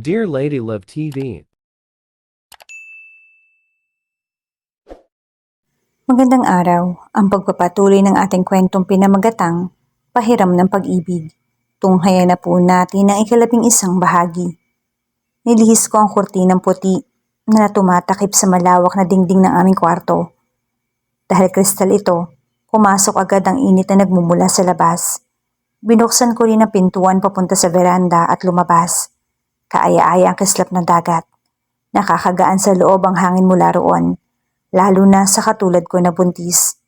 Dear Lady Love TV. Magandang araw, ang pagpapatuloy ng ating kwentong pinamagatang, Pahiram ng Pag-ibig. Tunghayan na po natin ang 11 bahagi. Nilihis ko ang kurtinang puti na tumatakip sa malawak na dingding ng aming kwarto. Dahil kristal ito, pumasok agad ang init na nagmumula sa labas. Binuksan ko rin ang pintuan papunta sa veranda at lumabas. Kaaya-aya ang kislap ng dagat. Nakakagaan sa loob ang hangin mula roon, lalo na sa katulad ko na buntis.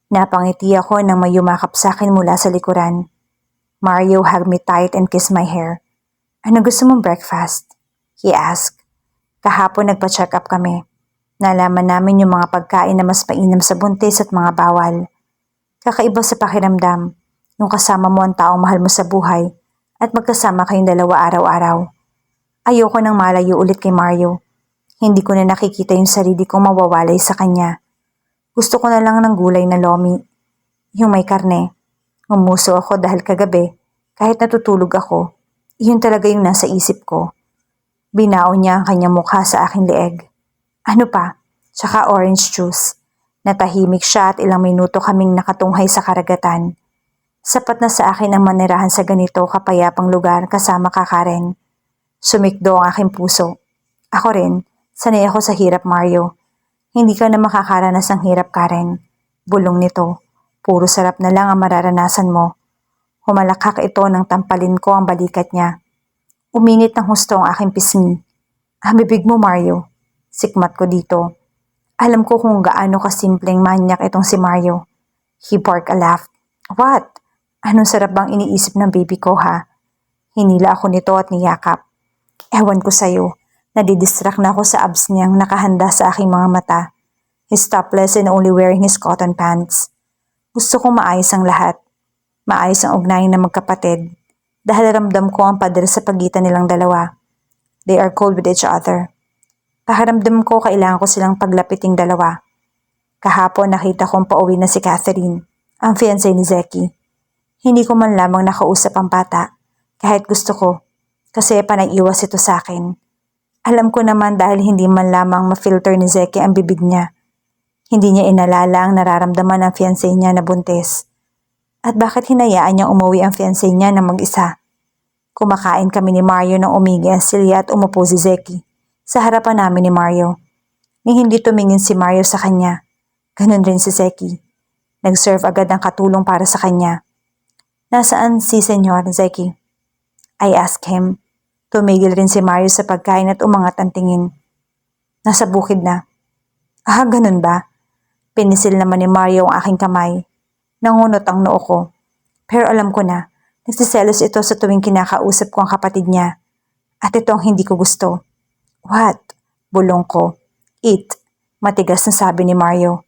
Napangiti ako nang may yumakap sa akin mula sa likuran. Mario hugged me tight and kissed my hair. Ano gusto mong breakfast? He asked. Kahapon nagpa-check up kami. Nalaman namin yung mga pagkain na mas mainam sa buntis at mga bawal. Kakaiba sa pakiramdam, nung kasama mo ang taong mahal mo sa buhay at magkasama kayong dalawa araw-araw. Ayoko nang malayo ulit kay Mario. Hindi ko na nakikita yung sarili kong mawawalay sa kanya. Gusto ko na lang ng gulay na lomi. Yung may karne. Ngumuso ako dahil kagabi, kahit natutulog ako, iyon talaga yung nasa isip ko. Binaon niya ang kanyang mukha sa aking leeg. Ano pa? Tsaka orange juice. Natahimik siya at ilang minuto kaming nakatunghay sa karagatan. Sapat na sa akin ang manirahan sa ganito kapayapang lugar kasama ka, Karen. Sumikdo ang aking puso. Ako rin, sanay ako sa hirap, Mario. Hindi ka na makakaranas ng hirap, Karen. Bulong nito. Puro sarap na lang ang mararanasan mo. Humalakhak ito nang tampalin ko ang balikat niya. Uminit ng husto ang aking pisngi. Ang bibig mo, Mario. Sikmat ko dito. Alam ko kung gaano kasimpleng manyak itong si Mario. He barked a laugh. What? Anong sarap bang iniisip ng baby ko, ha? Hinila ako nito at niyakap. Ewan ko sa'yo. Nadidistract na ako sa abs niyang nakahanda sa aking mga mata. He's topless and only wearing his cotton pants. Gusto kong maayos ang lahat. Maayos ang ugnayan ng magkapatid. Dahil ramdam ko ang pader sa pagitan nilang dalawa. They are cold with each other. Pakiramdam ko kailangan ko silang paglapiting dalawa. Kahapon nakita kong pauwi na si Catherine, ang fiancé ni Zeki. Hindi ko man lamang nakausap ang bata, kahit gusto ko. Kasi panay-iwas ito sa akin. Alam ko naman dahil hindi man lamang ma-filter ni Zeki ang bibig niya. Hindi niya inalala ang nararamdaman ng fiancé niya na buntis. At bakit hinayaan niya umuwi ang fiancé niya na mag-isa? Kumakain kami ni Mario nang umigi ang silya at umupo si Zeki sa harapan namin ni Mario. Ni hindi tumingin si Mario sa kanya. Ganun rin si Zeki. Nag-serve agad ng katulong para sa kanya. Nasaan si Senyor Zeki? I asked him. Tumigil rin si Mario sa pagkain at umangat ang tingin. Nasa bukid na. Ah, ganun ba? Pinisil naman ni Mario ang aking kamay. Nangunot ang noo ko. Pero alam ko na, nagsiselos ito sa tuwing kinakausap ko ang kapatid niya. At ito ang hindi ko gusto. What? Bulong ko. Eat. Matigas na sabi ni Mario.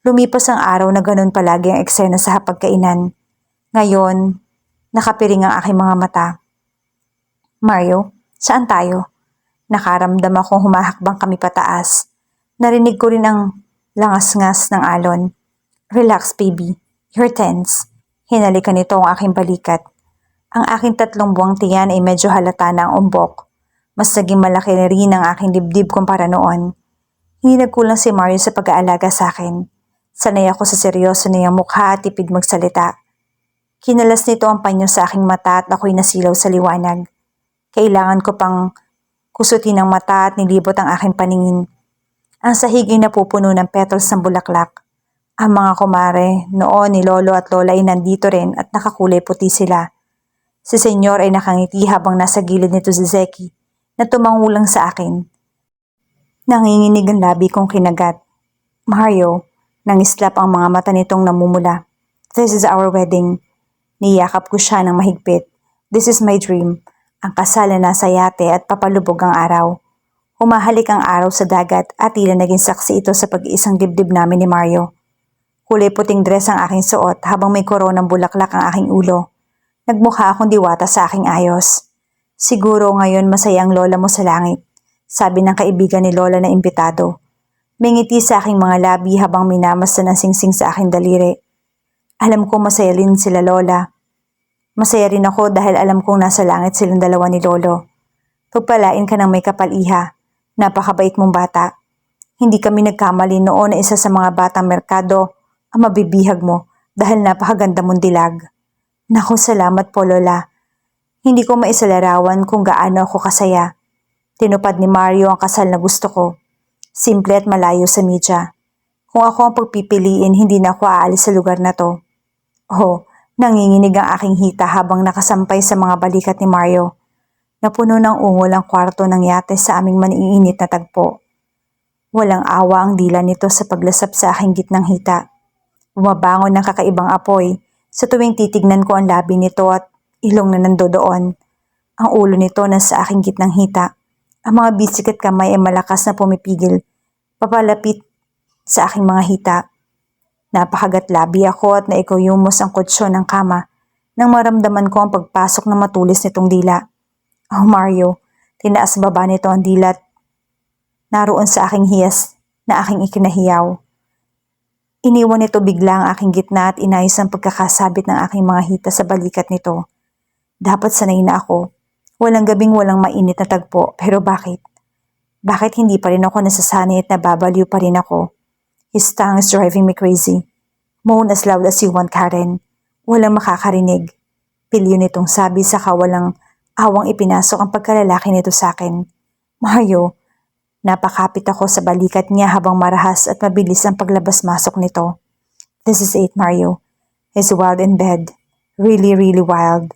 Lumipas ang araw na ganun palagi ang eksena sa hapagkainan. Ngayon, nakapiring ang aking mga mata. Mario, saan tayo? Nakaramdam akong humahakbang kami pataas. Narinig ko rin ang langas-ngas ng alon. Relax, baby. You're tense. Hinalikan nito ang aking balikat. Ang aking 3 buwang tiyan ay medyo halata na ang umbok. Mas naging malaki na rin ang aking dibdib kumpara noon. Hindi nagkulang si Mario sa pag-aalaga sa akin. Sanay ako sa seryoso na yung mukha at tipid magsalita. Kinalas nito ang panyo sa aking mata at ako'y nasilaw sa liwanag. Kailangan ko pang kusutin ang mata at nilibot ang aking paningin. Ang sahig ay napupuno ng petals ng bulaklak. Ang mga kumare, noon ni Lolo at Lola ay nandito rin at nakakulay puti sila. Si Senyor ay nakangiti habang nasa gilid nito si Zeki na tumangulang sa akin. Nanginginig ang labi kong kinagat. Mario, nangislap ang mga mata nitong namumula. This is our wedding. Niyakap ko siya ng mahigpit. This is my dream. Ang kasal na nasa yate at papalubog ang araw. Humahalik ang araw sa dagat at tila naging saksi ito sa pag-iisang dibdib namin ni Mario. Kulay puting dress ang aking suot habang may koronang bulaklak ang aking ulo. Nagmukha akong diwata sa aking ayos. Siguro ngayon masaya ang lola mo sa langit, sabi ng kaibigan ni Lola na imbitado. May ngiti sa aking mga labi habang minamasa ng singsing sa aking daliri. Alam ko masaya rin sila Lola. Masaya rin ako dahil alam kong nasa langit silang dalawa ni Lolo. Pagpalain ka ng may kapal, iha. Napakabait mong bata. Hindi kami nagkamali noon na isa sa mga batang merkado ang mabibihag mo dahil napakaganda mong dilag. Naku, salamat po, Lola. Hindi ko maisalarawan kung gaano ako kasaya. Tinupad ni Mario ang kasal na gusto ko. Simple at malayo sa media. Kung ako ang pagpipiliin, hindi na ako aalis sa lugar na to. Oh, nanginginig ang aking hita habang nakasampay sa mga balikat ni Mario. Napuno ng ungol ang kwarto ng yate sa aming maniinit na tagpo. Walang awa ang dila nito sa paglasap sa aking gitnang hita. Bumabangon ng kakaibang apoy sa tuwing titignan ko ang labi nito at ilong na nandoon. Ang ulo nito nasa aking gitnang hita. Ang mga bisik at kamay ay malakas na pumipigil, papalapit sa aking mga hita. Napakagatlabi ako at naikuyumos ang kutsyon ng kama nang maramdaman ko ang pagpasok ng matulis nitong dila. Oh Mario, tinaas baba nito ang dila at naroon sa aking hiyas na aking ikinahiyaw. Iniwan nito bigla ang aking gitna at inayos ang pagkakasabit ng aking mga hita sa balikat nito. Dapat sanay na ako. Walang gabing walang mainit na tagpo, pero bakit? Bakit hindi pa rin ako nasasanay at nababaliw pa rin ako? His tongue is driving me crazy. Moan as loud as you want, Karen. Walang makakarinig. Pilyo nitong sabi sa kawalang awang ipinasok ang pagkalalaki nito sa akin. Mario, napakapit ako sa balikat niya habang marahas at mabilis ang paglabas-masok nito. This is it, Mario. He's wild in bed. Really, really wild.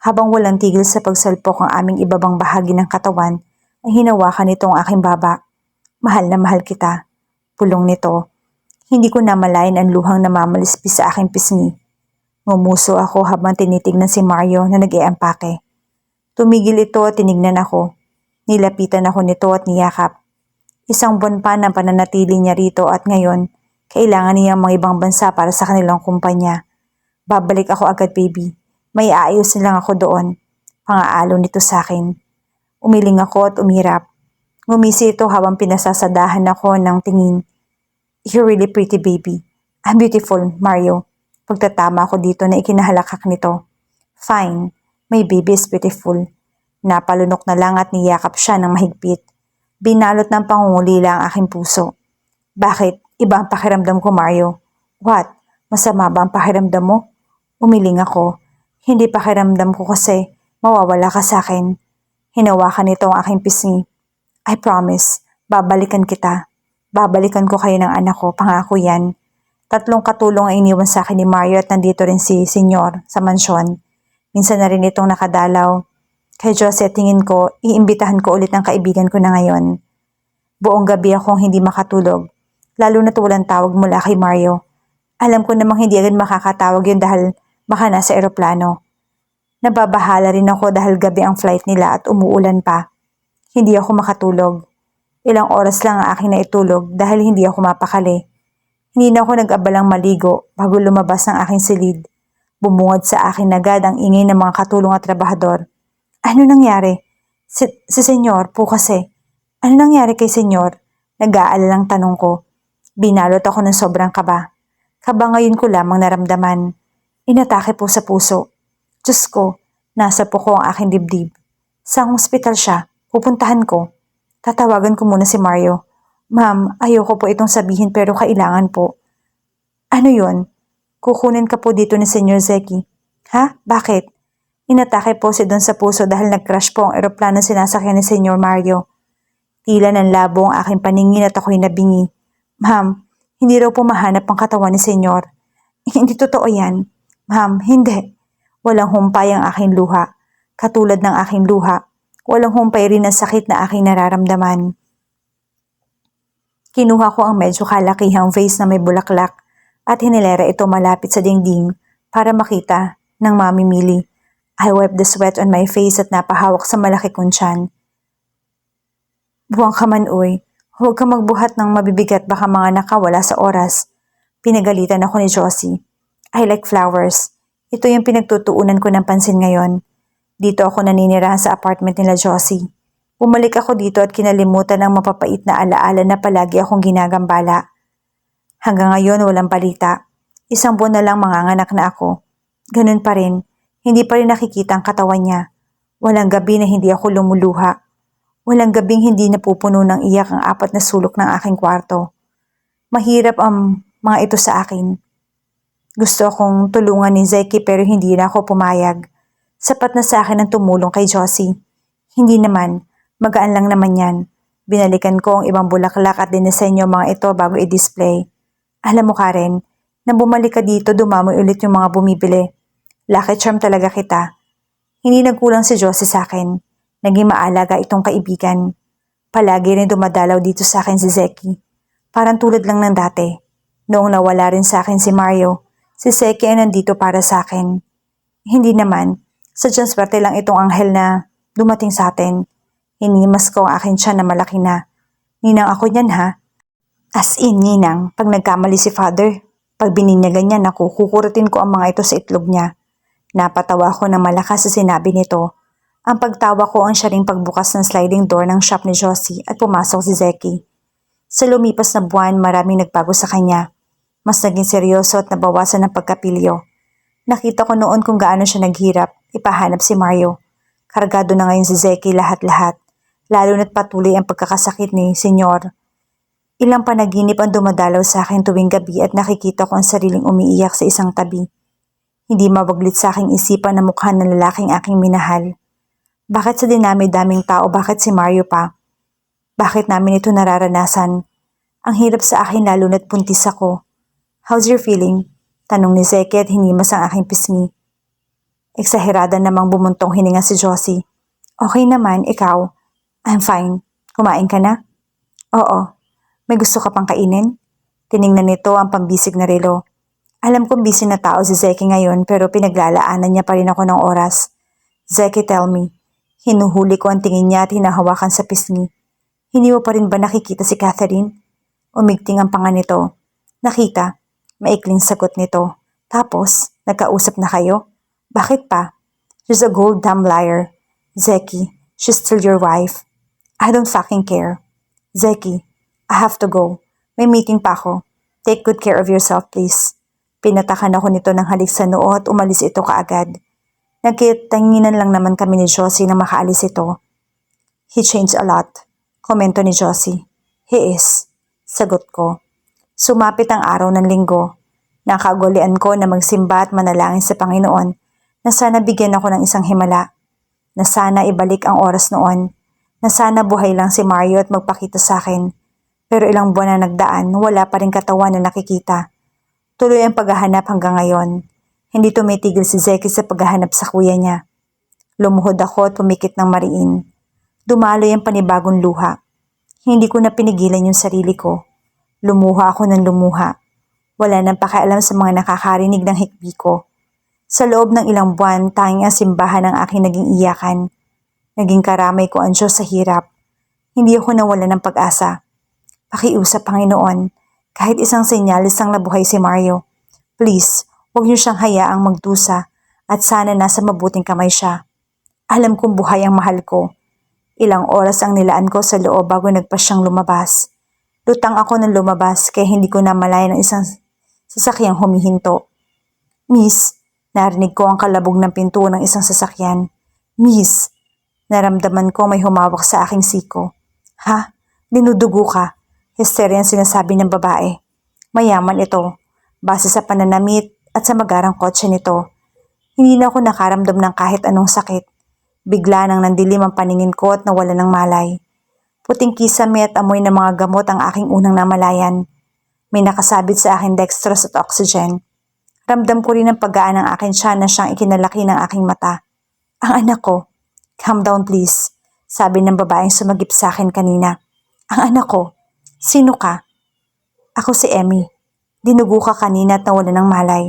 Habang walang tigil sa pagsalpok ang aming ibabang bahagi ng katawan, ay hinawakan nito ang aking baba. Mahal na mahal kita. Pulong nito. Hindi ko namalayan ang luhang namamalispis sa aking pisngi. Ngumuso ako habang tinitignan si Mario na nag-iempake. Tumigil ito at tinignan ako. Nilapitan ako nito at niyakap. Isang buwan pa ng pananatili niya rito at ngayon, kailangan niya mga ibang bansa para sa kanilang kumpanya. Babalik ako agad, baby. May aayusin lang ako doon. Pangaalo nito sa akin. Umiling ako at umirap. Ngumisi ito habang pinasasadahan ako ng tingin. You're really pretty, baby. I'm beautiful, Mario. Pagtatama ako dito na ikinahalakak nito. Fine, my baby is beautiful. Napalunok na lang at niyakap siya ng mahigpit. Binalot ng pangungulila ang aking puso. Bakit? Iba ang pakiramdam ko, Mario. What? Masama ba ang pakiramdam mo? Umiling ako. Hindi pakiramdam ko kasi mawawala ka sa akin. Hinawakan nito ang aking pisngi. I promise, babalikan kita. Babalikan ko kayo ng anak ko, pangako yan. 3 katulong ang iniwan sa akin ni Mario at nandito rin si Senyor sa mansyon. Minsan na rin itong nakadalaw. Kay Jose, tingin ko, iimbitahan ko ulit ang kaibigan ko na ngayon. Buong gabi akong hindi makatulog, lalo na't walang tawag mula kay Mario. Alam ko namang hindi agad makakatawag yun dahil baka nasa eroplano. Nababahala rin ako dahil gabi ang flight nila at umuulan pa. Hindi ako makatulog. Ilang oras lang ang aking naitulog dahil hindi ako mapakali. Hindi na ako nag-abalang maligo bago lumabas ng aking silid. Bumungad sa akin agad ang ingay ng mga katulong at trabahador. Ano nangyari? Si Senyor po kasi. Ano nangyari kay Senyor? Nag-aalalang tanong ko. Binalot ako ng sobrang kaba. Kaba ngayon ko lamang naramdaman. Inatake po sa puso. Diyos ko, nasa po ko ang aking dibdib. Sa ospital siya, pupuntahan ko. Tatawagan ko muna si Mario. Ma'am, ayoko po itong sabihin pero kailangan po. Ano yon? Kukunin ka po dito ni Senyor Zeki. Ha? Bakit? Inatake po si Don sa puso dahil nag-crash po ang eroplano sinasakyan ni Senyor Mario. Tila ng labo ang aking paningin at ako'y nabingi. Ma'am, hindi raw po mahanap ang katawan ni Senyor. Hindi totoo yan. Ma'am, hindi. Walang humpay ang aking luha. Katulad ng aking luha, walang humpay rin ang sakit na aking nararamdaman. Kinuha ko ang medyo kalakihang vase na may bulaklak at hinilera ito malapit sa dingding para makita ng mamimili. I wiped the sweat on my face at napahawak sa malaki kong tiyan. Buwang ka man, uy. Huwag ka magbuhat ng mabibigat baka mga nakawala sa oras. Pinagalitan ako ni Josie. I like flowers. Ito yung pinagtutuunan ko ng pansin ngayon. Dito ako naninirahan sa apartment nila Josie. Bumalik ako dito at kinalimutan ng mapapait na alaala na palagi akong ginagambala. Hanggang ngayon walang balita. 1 buwan na lang manganganak na ako. Ganun pa rin. Hindi pa rin nakikita ang katawan niya. Walang gabi na hindi ako lumuluha. Walang gabing hindi napupuno ng iyak ang 4 na sulok ng aking kwarto. Mahirap ang mga ito sa akin. Gusto akong tulungan ni Zeki pero hindi na ako pumayag. Sapat na sa akin ang tumulong kay Josie. Hindi naman, magaan lang naman yan. Binalikan ko ang ibang bulaklak at dinisenyo mga ito bago i-display. Alam mo Karen, nang bumalik ka dito dumamoy ulit yung mga bumibili. Lucky charm talaga kita. Hindi nagkulang si Josie sa akin. Naging maalaga itong kaibigan. Palagi rin dumadalaw dito sa akin si Zeki. Parang tulad lang ng dati. Noong nawala rin sa akin si Mario, si Zeki ay nandito para sa akin. Hindi naman, sadyang swerte lang itong anghel na dumating sa atin. Hinimas ko ang akin siya na malaki na. Ninang ako niyan ha. As in, Ninang, pag nagkamali si Father, pag bininyagan niya ako, kukurutin ko ang mga ito sa itlog niya. Napatawa ko ng malakas sa sinabi nito. Ang pagtawa ko ang siya ring pagbukas ng sliding door ng shop ni Josie at pumasok si Zeki. Sa lumipas na buwan, maraming nagbago sa kanya. Mas naging seryoso at nabawasan ng pagkapilyo. Nakita ko noon kung gaano siya naghirap, ipahanap si Mario. Kargado na ngayon si Zeki lahat-lahat, lalo na't patuloy ang pagkakasakit ni Senyor. Ilang panaginip ang dumadalaw sa akin tuwing gabi at nakikita ko ang sariling umiiyak sa isang tabi. Hindi mawaglit sa aking isipan na mukha ng lalaking aking minahal. Bakit sa dinami-daming tao, bakit si Mario pa? Bakit namin ito nararanasan? Ang hirap sa akin lalo na't puntis ako. How's your feeling? Tanong ni Zeki at hinimas ang aking pisngi. Eksaherada namang bumuntong hininga si Josie. Okay naman, ikaw? I'm fine. Kumain ka na? Oo. May gusto ka pang kainin? Tiningnan nito ang pambisig na relo. Alam kong busy na tao si Zeki ngayon pero pinaglalaanan niya pa rin ako ng oras. Zeki, tell me. Hinuhuli ko ang tingin niya at hinahawakan sa pisngi. Hindi mo pa rin ba nakikita si Catherine? Umigting ang panga nito. Nakita. Maikling sagot nito. Tapos, nagkausap na kayo? Bakit pa? She's a goddamn liar. Zeki, she's still your wife. I don't fucking care. Zeki, I have to go. May meeting pa ako. Take good care of yourself, please. Pinatakan ako nito ng halik sa noo at umalis ito kaagad. Nagkitanginan lang naman kami ni Josie na makaalis ito. He changed a lot. Komento ni Josie. He is. Sagot ko. Sumapit ang araw ng linggo. Nakagolian ko na magsimba at manalangin sa Panginoon na sana bigyan ako ng isang himala. Na sana ibalik ang oras noon. Na sana buhay lang si Mario at magpakita sa akin. Pero ilang buwan na nagdaan, wala pa rin katawan na nakikita. Tuloy ang paghahanap hanggang ngayon. Hindi tumitigil si Zeki sa paghahanap sa kuya niya. Lumuhod ako at pumikit ng mariin. Dumaloy ang panibagong luha. Hindi ko na pinigilan yung sarili ko. Lumuha ako ng lumuha. Wala nang pakialam sa mga nakakarinig ng hikbi ko. Sa loob ng ilang buwan, tanging ang simbahan ang aking naging iyakan. Naging karamay ko ang Diyos sa hirap. Hindi ako nawala ng pag-asa. Pakiusap, Panginoon, kahit isang senyalis ang nabuhay si Mario. Please, huwag niyo siyang hayaang magdusa at sana nasa mabuting kamay siya. Alam kong buhay ang mahal ko. Ilang oras ang nilaan ko sa loob bago nagpa siyang lumabas. Lutang ako ng lumabas kaya hindi ko namalayan ng isang sasakyang humihinto. Miss, narinig ko ang kalabog ng pinto ng isang sasakyan. Miss, naramdaman ko may humawak sa aking siko. Ha? Dinudugo ka? Hysteria ang sinasabi ng babae. Mayaman ito, base sa pananamit at sa magarang kotse nito. Hindi na ako nakaramdam ng kahit anong sakit. Bigla nang nandilim ang paningin ko at nawala ng malay. Puting kisame at amoy ng mga gamot ang aking unang namalayan. May nakasabit sa akin dextrose at oxygen. Ramdam ko rin ang paggaan ng aking tiyan na siyang ikinalaki ng aking mata. Ang anak ko. Calm down please, sabi ng babaeng sumagip sa akin kanina. Ang anak ko. Sino ka? Ako si Emmy. Dinugo ka kanina at nawala ng malay.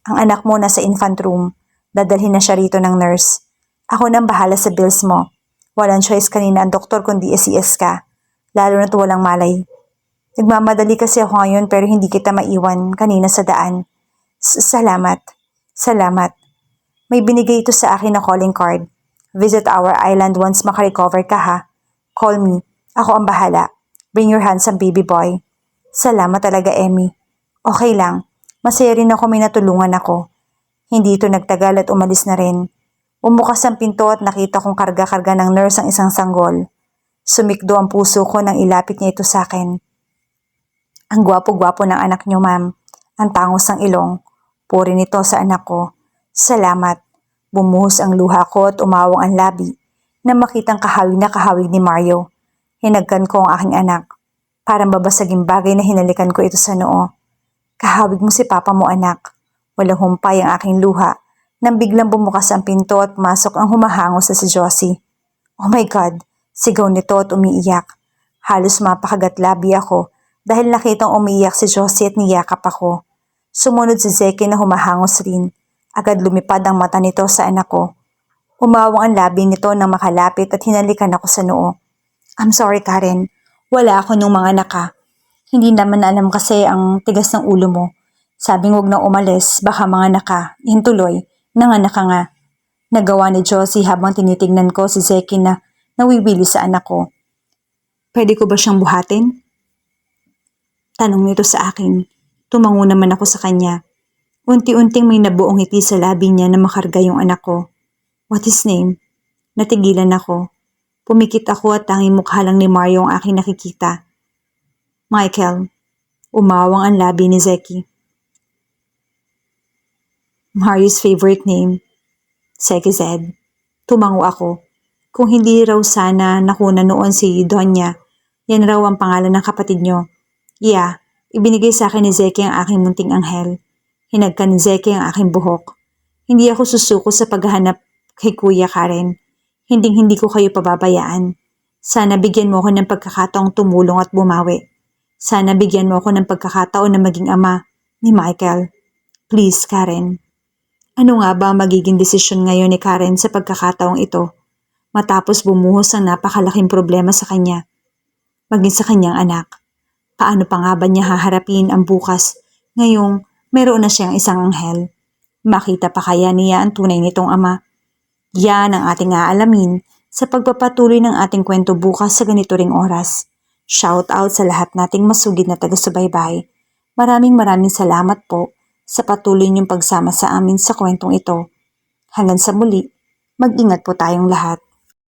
Ang anak mo nasa infant room. Dadalhin na siya rito ng nurse. Ako nang bahala sa bills mo. Walang choice kanina ang doktor kundi SES ka. Lalo na't walang malay. Nagmamadali kasi ako ngayon pero hindi kita maiwan kanina sa daan. Salamat. Salamat. May binigay ito sa akin na calling card. Visit our island once makarecover ka ha. Call me. Ako ang bahala. Bring your handsome baby boy. Salamat talaga, Emmy. Okay lang. Masaya rin ako may natulungan ako. Hindi ito nagtagal at umalis na rin. Umukas ang pinto at nakita kong karga-karga ng nurse ang isang sanggol. Sumikdo ang puso ko nang ilapit niya ito sa akin. Ang gwapo-gwapo ng anak niyo, ma'am. Ang tangos ng ilong. Puri nito sa anak ko. Salamat. Bumuhos ang luha ko at umawang ang labi na makitang kahawig na kahawig ni Mario. Hinagkan ko ang aking anak. Parang babasaging bagay na hinalikan ko ito sa noo. Kahawig mo si papa mo, anak. Walang humpay ang aking luha nang biglang bumukas ang pinto at pumasok ang humahango sa si Josie. Oh my God! Sigaw nito at umiiyak. Halos mapakagat labi ako dahil nakitang umiiyak si Josie at niyakap ako. Sumunod si Zeki na humahangos rin. Agad lumipad ang mata nito sa anak ko. Umawang ang labi nito nang makalapit at hinalikan ako sa noo. I'm sorry, Karen. Wala ako nung mga anak. Hindi naman alam kasi ang tigas ng ulo mo. Sabing huwag na umalis, baka mga naka. Yun tuloy, nanganak ka nga. Nagawa ni Josie habang tinitingnan ko si Zeki na nawiwili sa anak ko. Pwede ko ba siyang buhatin? Tanong nito sa akin. Tumango naman ako sa kanya. Unti-unting may nabuong ngiti sa labi niya na makarga yung anak ko. What his name? Natigilan ako. Pumikit ako at tanging mukha lang ni Mario ang aking nakikita. Michael. Umawang ang labi ni Zeki. Mario's favorite name. Zeki said. Tumango ako. Kung hindi raw sana nakuna noon si Donya, yan raw ang pangalan ng kapatid niyo. Yeah, ibinigay sa akin ni Zeki ang aking munting anghel. Hinagkan ni Zeki ang aking buhok. Hindi ako susuko sa paghahanap kay Kuya Karen. Hinding-hindi ko kayo pababayaan. Sana bigyan mo ako ng pagkakataong tumulong at bumawi. Sana bigyan mo ako ng pagkakataon na maging ama ni Michael. Please, Karen. Ano nga ba magiging desisyon ngayon ni Karen sa pagkakataong ito? Matapos bumuhos ang napakalaking problema sa kanya. Maging sa kanyang anak. Paano pa nga ba niya haharapin ang bukas ngayong meron na siyang isang anghel? Makita pa kaya niya ang tunay nitong ama? Yan ang ating aalamin sa pagpapatuloy ng ating kwento bukas sa ganito ring oras. Shout out sa lahat nating masugid na taga-subaybay. Maraming salamat po sa patuloy niyong pagsama sa amin sa kwentong ito. Hanggang sa muli, mag-ingat po tayong lahat.